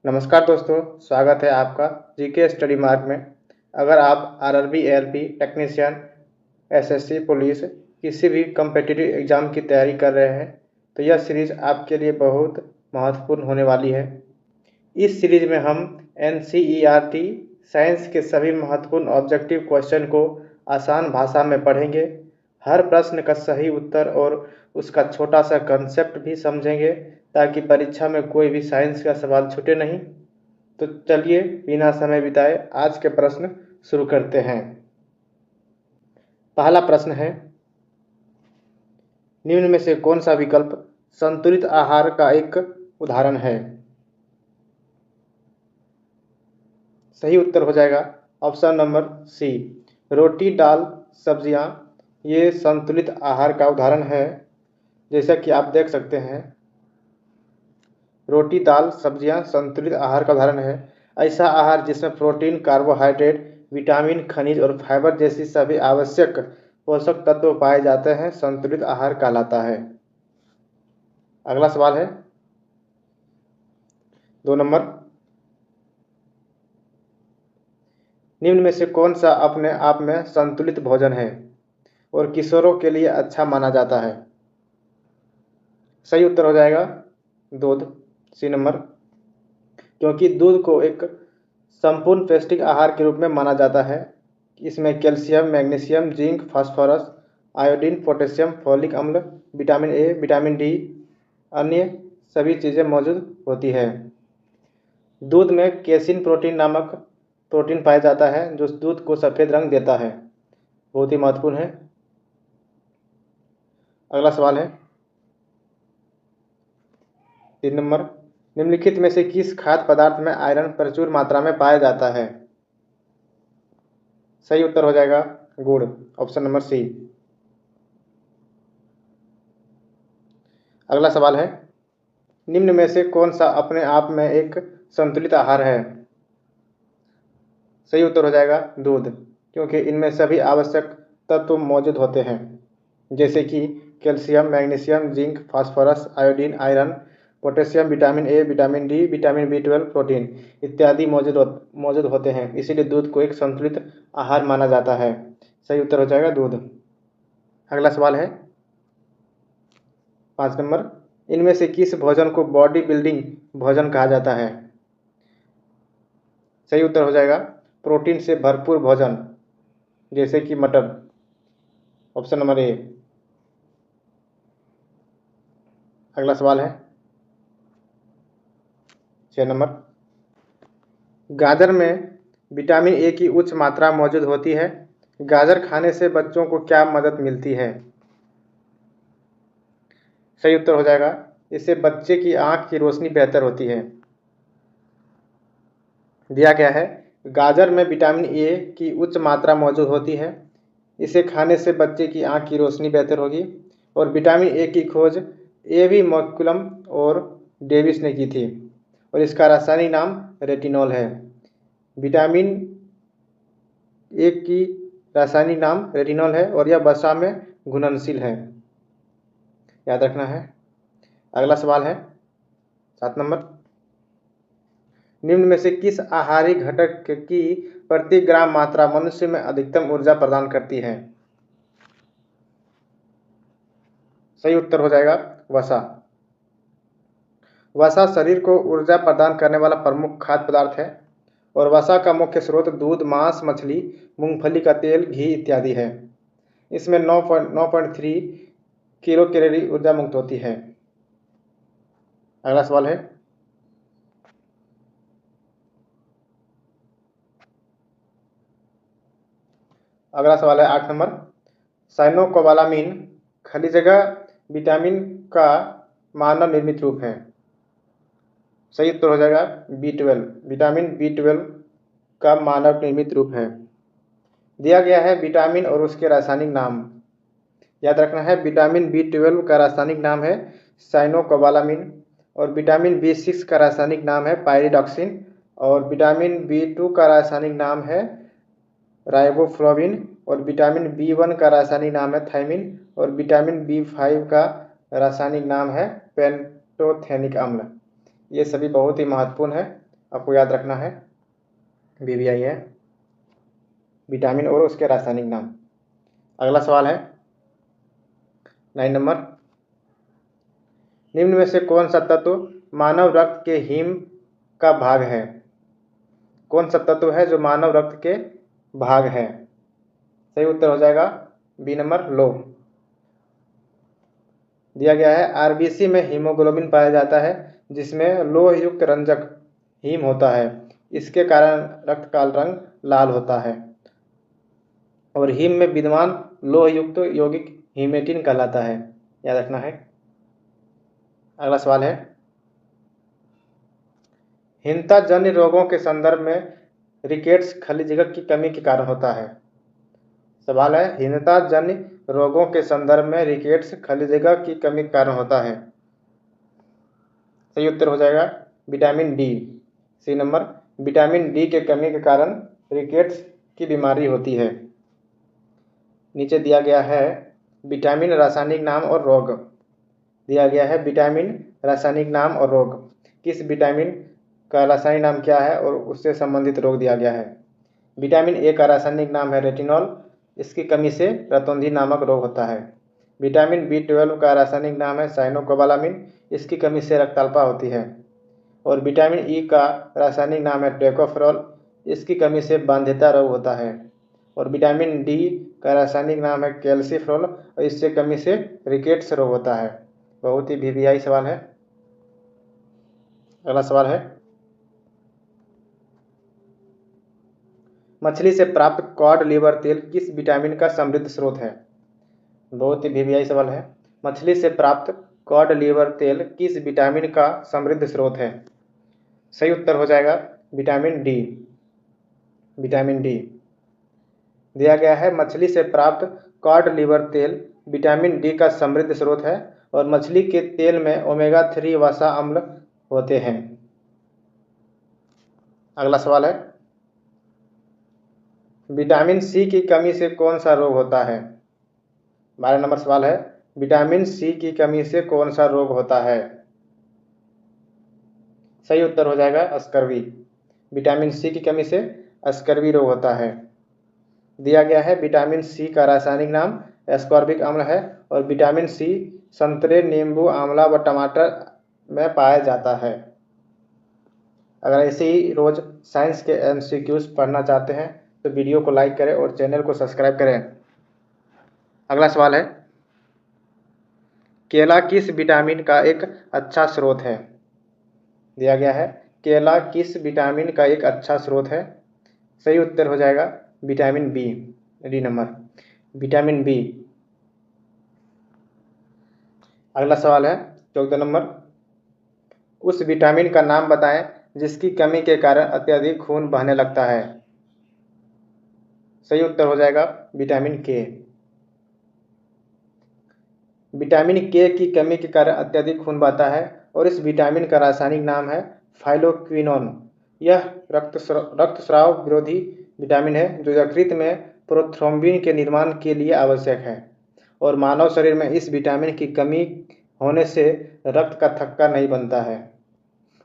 नमस्कार दोस्तों, स्वागत है आपका जीके स्टडी मार्क में। अगर आप RRB, ALP, technician, SSC, police किसी भी कम्पिटिटिव एग्ज़ाम की तैयारी कर रहे हैं तो यह सीरीज़ आपके लिए बहुत महत्वपूर्ण होने वाली है। इस सीरीज़ में हम एनसीईआरटी साइंस के सभी महत्वपूर्ण ऑब्जेक्टिव क्वेश्चन को आसान भाषा में पढ़ेंगे। हर प्रश्न का सही उत्तर और उसका छोटा सा कंसेप्ट भी समझेंगे ताकि परीक्षा में कोई भी साइंस का सवाल छूटे नहीं। तो चलिए बिना समय बिताए आज के प्रश्न शुरू करते हैं। पहला प्रश्न है, निम्न में से कौन सा विकल्प संतुलित आहार का एक उदाहरण है? सही उत्तर हो जाएगा ऑप्शन नंबर सी, रोटी, दाल, सब्जियां। ये संतुलित आहार का उदाहरण है। जैसा कि आप देख सकते हैं, रोटी, दाल, सब्जियां संतुलित आहार का उदाहरण है। ऐसा आहार जिसमें प्रोटीन, कार्बोहाइड्रेट, विटामिन, खनिज और फाइबर जैसी सभी आवश्यक पोषक तत्व पाए जाते हैं संतुलित आहार कहलाता है। अगला सवाल है 2 नंबर, निम्न में से कौन सा अपने आप में संतुलित भोजन है और किशोरों के लिए अच्छा माना जाता है? सही उत्तर हो जाएगा दूध, सी नंबर, क्योंकि दूध को एक संपूर्ण पौष्टिक आहार के रूप में माना जाता है। इसमें calcium, magnesium, zinc, phosphorus, iodine, potassium, folic अम्ल, विटामिन ए, विटामिन डी, अन्य सभी चीज़ें मौजूद होती है। दूध में केसिन प्रोटीन नामक प्रोटीन पाया जाता है जो दूध को सफ़ेद रंग देता है। बहुत ही महत्वपूर्ण है। अगला सवाल है 3 नंबर, निम्नलिखित में से किस खाद्य पदार्थ में आयरन प्रचुर मात्रा में पाया जाता है? सही उत्तर हो जाएगा गुड़, ऑप्शन नंबर सी। अगला सवाल है, निम्न में से कौन सा अपने आप में एक संतुलित आहार है? सही उत्तर हो जाएगा दूध, क्योंकि इनमें सभी आवश्यक तत्व मौजूद होते हैं जैसे कि calcium, magnesium, zinc, phosphorus, iodine, iron, potassium, vitamin A, vitamin D, vitamin B12, protein इत्यादि मौजूद होते हैं। इसीलिए दूध को एक संतुलित आहार माना जाता है। सही उत्तर हो जाएगा दूध। अगला सवाल है 5 नंबर, इनमें से किस भोजन को बॉडी बिल्डिंग भोजन कहा जाता है? सही उत्तर हो जाएगा प्रोटीन से भरपूर भोजन जैसे कि मटर, ऑप्शन नंबर ए। अगला सवाल है 6 नंबर, गाजर में विटामिन ए की उच्च मात्रा मौजूद होती है। गाजर खाने से बच्चों को क्या मदद मिलती है? सही उत्तर हो जाएगा, इससे बच्चे की आंख की रोशनी बेहतर होती है। दिया गया है, गाजर में विटामिन ए की उच्च मात्रा मौजूद होती है। इसे खाने से बच्चे की आंख की रोशनी बेहतर होगी। और विटामिन ए की खोज एवी मैकुलम और डेविस ने की थी और इसका रासायनिक नाम रेटिनॉल है। विटामिन ए की रासायनिक नाम रेटिनॉल है और यह वसा में घुलनशील है, याद रखना है। अगला सवाल है 7 नंबर, निम्न में से किस आहारी घटक की प्रति ग्राम मात्रा मनुष्य में अधिकतम ऊर्जा प्रदान करती है? सही उत्तर हो जाएगा वसा। वसा शरीर को ऊर्जा प्रदान करने वाला प्रमुख खाद्य पदार्थ है और वसा का मुख्य स्रोत दूध, मांस, मछली, मूंगफली का तेल, घी इत्यादि है। इसमें 9.3 किलो कैलोरी ऊर्जा मुक्त होती है। अगला सवाल है 8 नंबर, साइनोकोबालामीन खलीजगा विटामिन का मानव निर्मित रूप है। सही उत्तर हो जाएगा B12, विटामिन B12 का मानव निर्मित रूप है। दिया गया है विटामिन और उसके रासायनिक नाम, याद रखना है। विटामिन B12 का रासायनिक नाम है साइनोकोबालामीन और विटामिन B6 का रासायनिक नाम है पायरिडॉक्सिन और विटामिन B2 का रासायनिक नाम है राइबोफ्लाविन और विटामिन B1 का रासायनिक नाम है थायमिन और विटामिन B5 का रासायनिक नाम है पेंटोथेनिक अम्ल। ये सभी बहुत ही महत्वपूर्ण है आपको याद रखना है, BBI है विटामिन और उसके रासायनिक नाम। अगला सवाल है 9 नंबर, निम्न में से कौन सा तत्व मानव रक्त के हीम का भाग है? कौन सा तत्व है जो मानव रक्त के भाग है? सही उत्तर हो जाएगा बी नंबर, लौह। दिया गया है आरबीसी में हीमोग्लोबिन पाया जाता है जिसमें लौह युक्त रंजक हीम होता है, इसके कारण रक्त का रंग लाल होता है और हीम में विद्यमान लौह युक्त यौगिक हीमेटिन कहलाता है, याद रखना है। अगला सवाल है, हीनता जन्य रोगों के संदर्भ में रिकेट्स खली जगह की कमी के कारण होता है। सवाल है, हीनता जन्य रोगों के संदर्भ में रिकेट्स खली जगह की कमी के कारण होता है। सही उत्तर हो जाएगा vitamin D, C number, vitamin D के कमी के कारण रिकेट्स की बीमारी होती है। नीचे दिया गया है विटामिन रासायनिक नाम और रोग। दिया गया है विटामिन रासायनिक नाम और रोग, किस विटामिन का रासायनिक नाम क्या है और उससे संबंधित रोग दिया गया है। विटामिन ए का रासायनिक नाम है रेटिनॉल, इसकी कमी से रतौंधी नामक रोग होता है। विटामिन B12 का रासायनिक नाम है साइनोकोबालामिन, इसकी कमी से रक्ताल्पा होती है। और विटामिन ई का रासायनिक नाम है टोकोफेरॉल, इसकी कमी से बांध्यता रोग होता है। और विटामिन डी का रासायनिक नाम है कैल्सीफेरॉल और इससे कमी से रिकेट्स रोग होता है। बहुत ही VVI सवाल है। अगला सवाल है, मछली से प्राप्त कॉड लीवर तेल किस विटामिन का समृद्ध स्रोत है? बहुत ही VVI सवाल है। मछली से प्राप्त कॉड लीवर तेल किस विटामिन का समृद्ध स्रोत है? सही उत्तर हो जाएगा विटामिन डी, विटामिन डी। दिया गया है मछली से प्राप्त कॉड लीवर तेल विटामिन डी का समृद्ध स्रोत है और मछली के तेल में ओमेगा 3 वसा अम्ल होते हैं। अगला सवाल है, विटामिन सी की कमी से कौन सा रोग होता है? 12 नंबर सवाल है, विटामिन सी की कमी से कौन सा रोग होता है? सही उत्तर हो जाएगा स्कर्वी, विटामिन सी की कमी से स्कर्वी रोग होता है। दिया गया है विटामिन सी का रासायनिक नाम एस्कॉर्बिक अम्ल है और विटामिन सी संतरे, नींबू, आंवला व टमाटर में पाया जाता है। अगर ऐसे ही रोज साइंस के MCQs पढ़ना चाहते हैं तो वीडियो को लाइक करें और चैनल को सब्सक्राइब करें। अगला सवाल है, केला किस विटामिन का एक अच्छा स्रोत है? दिया गया है केला किस विटामिन का एक अच्छा स्रोत है? सही उत्तर हो जाएगा vitamin B, D number, vitamin B. अगला सवाल है 14 नंबर, उस विटामिन का नाम बताएं जिसकी कमी के कारण अत्यधिक खून बहने लगता है। सही उत्तर हो जाएगा विटामिन के। विटामिन के की कमी के कारण अत्यधिक खून बहता है और इस विटामिन का रासायनिक नाम है फाइलोक्विनोन। यह रक्तस्राव विरोधी विटामिन है जो यकृत में प्रोथ्रोम्बिन के निर्माण के लिए आवश्यक है और मानव शरीर में इस विटामिन की कमी होने से रक्त का थक्का नहीं बनता है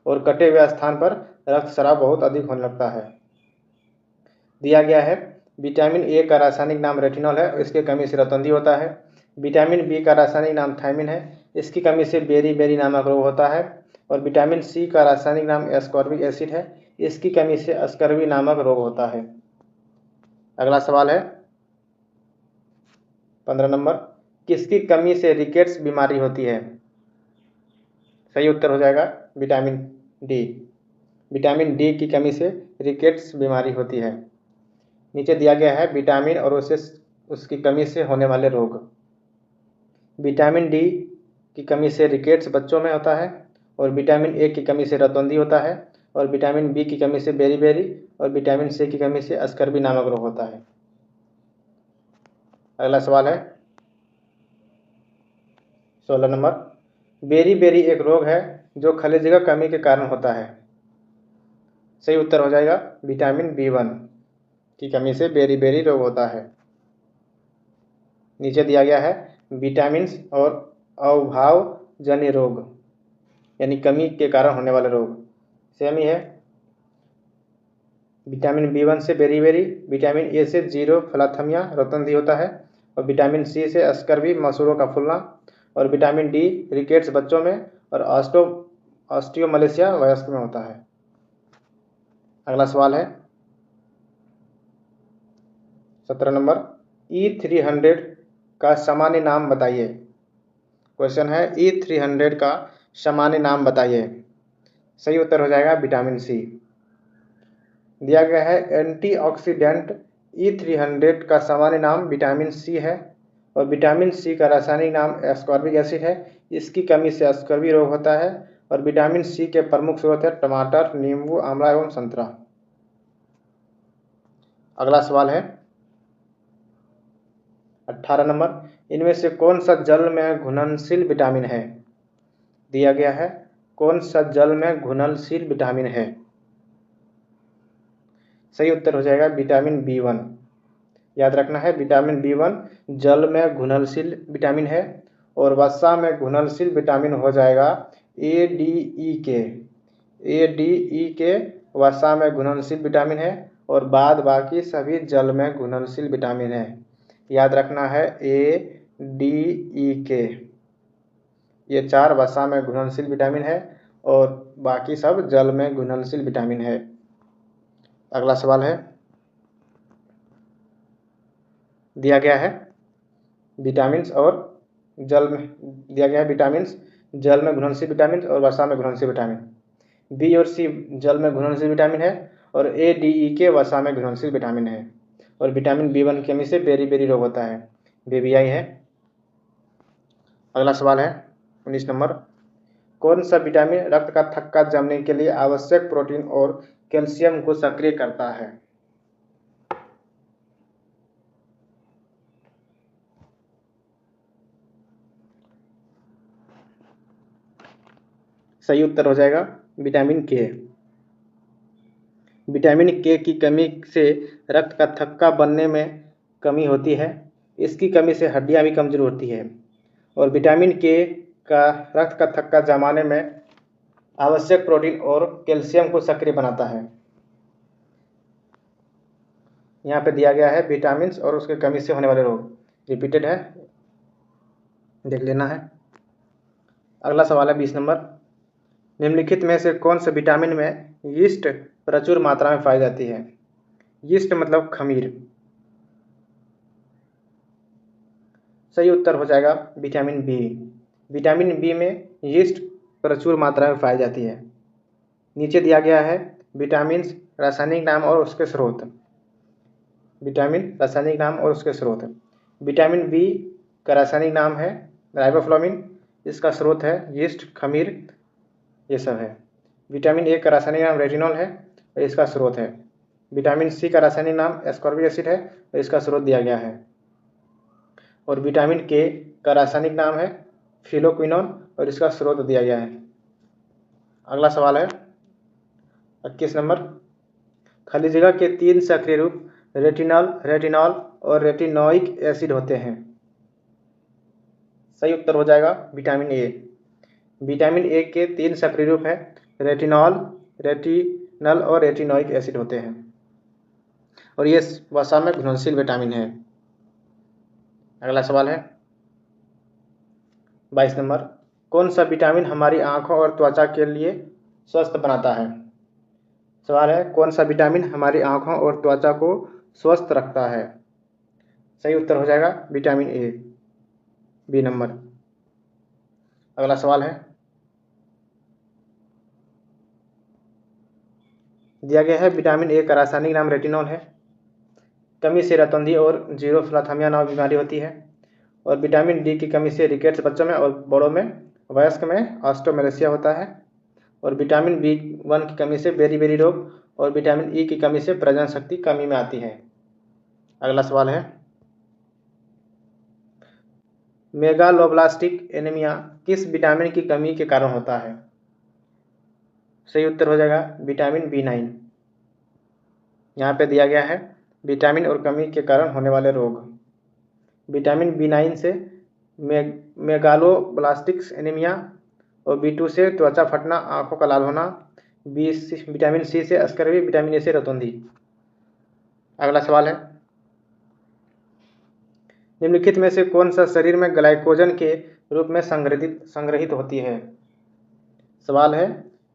और कटे हुए स्थान पर रक्तस्राव बहुत अधिक होने लगता है। दिया गया है विटामिन ए का रासायनिक नाम रेटिनॉल है, इसकी कमी से रतौंधी होता है। विटामिन बी का रासायनिक नाम थायमिन है, इसकी कमी से बेरी नामक रोग होता है। और विटामिन सी का रासायनिक नाम एस्कॉर्बिक एसिड है, इसकी कमी से स्कर्वी नामक रोग होता है। अगला सवाल है 15 नंबर, किसकी कमी से रिकेट्स बीमारी होती है? सही उत्तर हो जाएगा विटामिन डी, विटामिन डी की कमी से रिकेट्स बीमारी होती है। नीचे दिया गया है विटामिन और उसकी कमी से होने वाले रोग। विटामिन डी की कमी से रिकेट्स बच्चों में होता है और विटामिन ए की कमी से रतौंधी होता है और विटामिन बी की कमी से बेरी और विटामिन सी की कमी से स्कर्वी नामक रोग होता है। अगला सवाल है 16 नंबर, बेरी एक रोग है जो खनिज की कमी के कारण होता है। सही उत्तर हो जाएगा विटामिन B1 की कमी से बेरी रोग होता है। नीचे दिया गया है विटामिन और अभाव जन्य रोग यानी कमी के कारण होने वाले रोग, सेम ही है। विटामिन B1 से बेरीबेरी, विटामिन ए से जीरोफ्लाथमिया रोतंदी होता है, और विटामिन सी से स्कर्वी मसूड़ों का फूलना, और विटामिन डी रिकेट्स बच्चों में, और ऑस्टियोमलेशिया वयस्क में होता है। अगला सवाल है 17 नंबर, E300 का सामान्य नाम बताइए। क्वेश्चन है E300 का सामान्य नाम बताइए। सही उत्तर हो जाएगा विटामिन सी। दिया गया है एंटीऑक्सीडेंट E300 का सामान्य नाम विटामिन सी है, और विटामिन सी का रासायनिक नाम एस्कॉर्बिक एसिड है। इसकी कमी से स्कर्वी रोग होता है, और विटामिन सी के प्रमुख स्रोत है टमाटर, नींबू, आंवला एवं संतरा। अगला सवाल है 18 नंबर, इनमें से कौन सा जल में घुलनशील विटामिन है। दिया गया है कौन सा जल में घुलनशील विटामिन है। सही उत्तर हो जाएगा विटामिन B1। याद रखना है विटामिन B1 जल में घुलनशील विटामिन है, और वसा में घुलनशील विटामिन हो जाएगा ADE के वसा में घुलनशील विटामिन है, और बाद बाकी सभी जल में घुलनशील विटामिन है। याद रखना है ADE ये 4 वसा में घुलनशील विटामिन है, और बाकी सब जल में घुलनशील विटामिन है। अगला सवाल है दिया गया है विटामिन्स और जल में दिया गया है विटामिन्स जल में घुलनशील विटामिन और वसा में घुलनशील विटामिन। बी और सी जल में घुलनशील विटामिन है, और ADE के वसा में घुलनशील विटामिन है, और विटामिन B1 की कमी से बेरी रोग होता है, BBI है। अगला सवाल है 19 नंबर, कौन सा विटामिन रक्त का थक्का जमने के लिए आवश्यक प्रोटीन और कैल्शियम को सक्रिय करता है। सही उत्तर हो जाएगा विटामिन के। विटामिन के की कमी से रक्त का थक्का बनने में कमी होती है। इसकी कमी से हड्डियां भी कमजोर होती है, और विटामिन के का रक्त का थक्का जमाने में आवश्यक प्रोटीन और कैल्शियम को सक्रिय बनाता है। यहाँ पे दिया गया है विटामिन और उसके कमी से होने वाले रोग, रिपीटेड है, देख लेना है। अगला सवाल है 20 नंबर, निम्नलिखित में से कौन से विटामिन में यीस्ट प्रचुर मात्रा में पाई जाती है। यीस्ट मतलब खमीर। सही उत्तर हो जाएगा विटामिन बी। विटामिन बी में यीस्ट प्रचुर मात्रा में पाई जाती है। नीचे दिया गया है विटामिन रासायनिक नाम और उसके स्रोत। विटामिन रासायनिक नाम और उसके स्रोत। विटामिन बी का रासायनिक नाम है राइबोफ्लाविन, इसका स्रोत है यीस्ट, खमीर, ये सब है। विटामिन ए का रासायनिक नाम रेटिनॉल है, और इसका स्रोत है। विटामिन सी का रासायनिक नाम एस्कॉर्बिक एसिड है, और इसका स्रोत दिया गया है। और विटामिन के का रासायनिक नाम है फिलोक्विनोन, और इसका स्रोत दिया गया है। अगला सवाल है 21 नंबर, खाली जगह के 3 सक्रिय रूप रेटिनॉल और रेटिनोइक एसिड होते हैं। सही उत्तर हो जाएगा विटामिन ए। विटामिन ए के 3 सक्रिय रूप है रेटिनल और रेटिनोइक एसिड होते हैं, और ये वसा में घुलनशील विटामिन है। अगला सवाल है 22 नंबर, कौन सा विटामिन हमारी आंखों और त्वचा के लिए स्वस्थ बनाता है। सवाल है कौन सा विटामिन हमारी आंखों और त्वचा को स्वस्थ रखता है। सही उत्तर हो जाएगा विटामिन ए, बी नंबर। अगला सवाल है दिया गया है विटामिन ए का रासायनिक नाम रेटिनॉल है। कमी से रतौंधी और जीरोफ्लाथमिया नामक बीमारी होती है, और विटामिन डी की कमी से रिकेट्स बच्चों में और बड़ों में, वयस्क में ऑस्टियोमलेशिया होता है, और विटामिन B1 की कमी से बेरी रोग, और विटामिन ई की कमी से प्रजनन शक्ति कमी में आती है। अगला सवाल है मेगालोब्लास्टिक एनीमिया किस विटामिन की कमी के कारण होता है। सही उत्तर हो जाएगा विटामिन B9। यहाँ पे दिया गया है विटामिन और कमी के कारण होने वाले रोग। विटामिन B9 से मेगालोब्लास्टिक एनीमिया, और B2 से त्वचा फटना, आंखों का लाल होना, विटामिन सी से स्कर्वी, विटामिन ए से रतौंधी। अगला सवाल है, निम्नलिखित में से कौन सा शरीर में ग्लाइकोजन के रूप में संग्रहित होती है। सवाल है,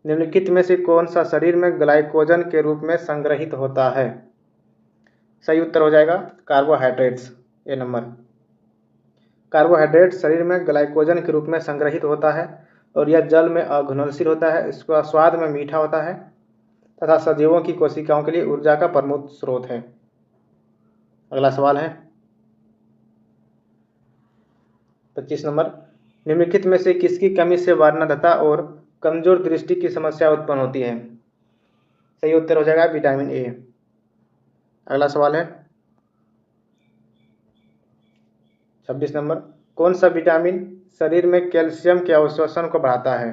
निम्नलिखित में से कौन सा शरीर में ग्लाइकोजन के रूप में संग्रहित होता है। सही उत्तर हो जाएगा कार्बोहाइड्रेट्स, ए नंबर। कार्बोहाइड्रेट शरीर में ग्लाइकोजन के रूप में संग्रहित होता है और यह जल में अघुलनशील होता है। इसका स्वाद में मीठा होता है तथा सजीवों की कोशिकाओं के लिए ऊर्जा का प्रमुख स्रोत है। अगला सवाल है 25 नंबर, निम्नलिखित में से किसकी कमी से वर्णदता और कमजोर दृष्टि की समस्या उत्पन्न होती है। सही उत्तर हो जाएगा विटामिन ए। अगला सवाल है 26 नंबर, कौन सा विटामिन शरीर में कैल्शियम के अवशोषण को बढ़ाता है।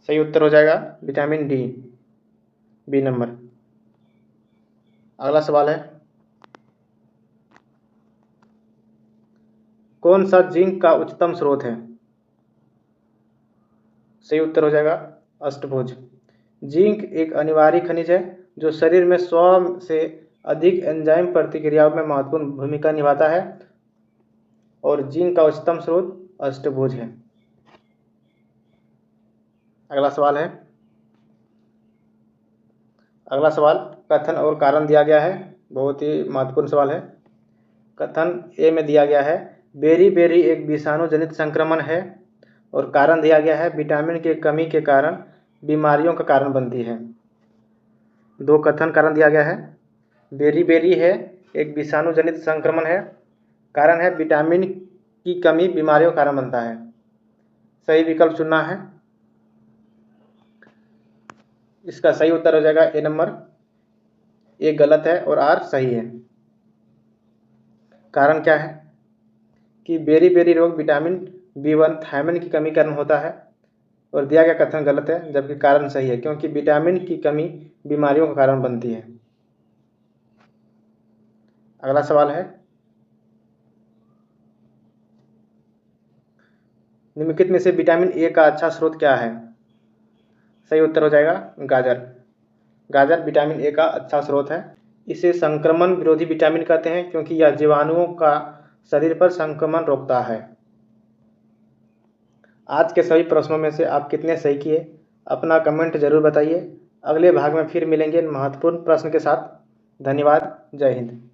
सही उत्तर हो जाएगा विटामिन डी, बी नंबर। अगला सवाल है, कौन सा जिंक का उच्चतम स्रोत है। सही उत्तर हो जाएगा अष्टभुज। जिंक एक अनिवार्य खनिज है जो शरीर में 100 से अधिक एंजाइम प्रतिक्रियाओं में महत्वपूर्ण भूमिका निभाता है और जिंक का उच्चतम स्रोत अष्टभुज है। अगला सवाल है, अगला सवाल कथन और कारण दिया गया है, बहुत ही महत्वपूर्ण सवाल है। कथन ए में दिया गया है, बेरी एक विषाणु जनित संक्रमण है और कारण दिया गया है विटामिन की कमी के कारण बीमारियों का कारण बनती है। दो कथन कारण दिया गया है, बेरी है एक विषाणु जनित संक्रमण है, कारण है विटामिन की कमी बीमारियों का कारण बनता है। सही विकल्प चुनना है। इसका सही उत्तर हो जाएगा ए नंबर। ए गलत है और आर सही है। कारण क्या है कि बेरी रोग विटामिन B1 थायमिन की कमी कारण होता है और दिया गया कथन गलत है, जबकि कारण सही है क्योंकि विटामिन की कमी बीमारियों का कारण बनती है। अगला सवाल है, निम्नलिखित में से विटामिन ए का अच्छा स्रोत क्या है। सही उत्तर हो जाएगा गाजर। गाजर विटामिन ए का अच्छा स्रोत है। इसे संक्रमण विरोधी विटामिन कहते हैं क्योंकि यह जीवाणुओं का शरीर पर संक्रमण रोकता है। आज के सभी प्रश्नों में से आप कितने सही किए, अपना कमेंट जरूर बताइए। अगले भाग में फिर मिलेंगे महत्वपूर्ण प्रश्न के साथ। धन्यवाद। जय हिंद।